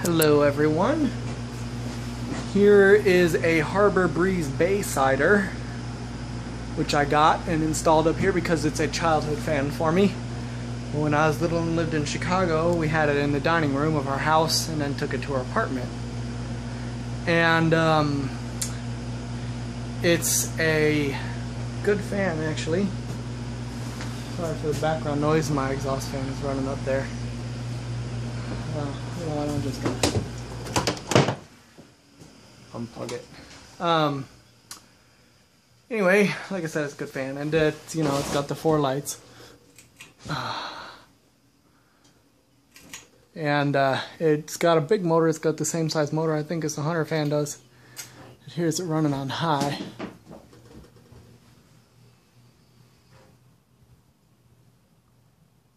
Hello everyone. Here is a Harbor Breeze Baysider, which I got and installed up here because it's a childhood fan for me. When I was little and lived in Chicago, we had it in the dining room of our house and then took it to our apartment. And it's a good fan actually. Sorry for the background noise, my exhaust fan is running up there. You know what, I'm just gonna unplug it. Anyway, like I said, it's a good fan, and it's, you know, it's got the 4 lights. And it's got a big motor. It's got the same size motor I think as the Hunter fan does. And here's it running on high.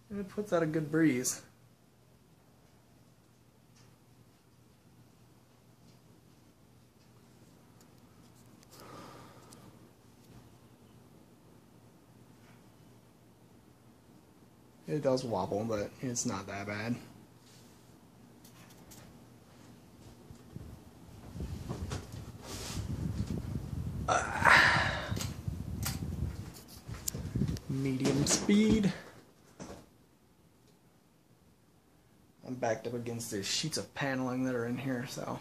And it puts out a good breeze. It does wobble, but it's not that bad. Medium speed. I'm backed up against the sheets of paneling that are in here, so.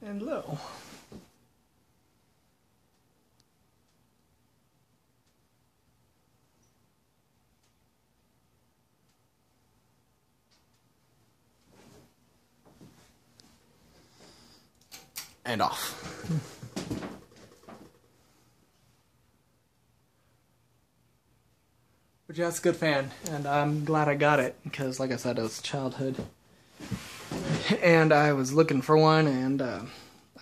And low. And off. But yeah, it's a good fan, and I'm glad I got it, because like I said, it was childhood. And I was looking for one, and I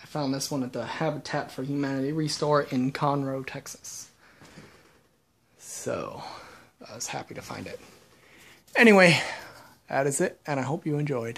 found this one at the Habitat for Humanity Restore in Conroe, Texas. So, I was happy to find it. Anyway, that is it, and I hope you enjoyed.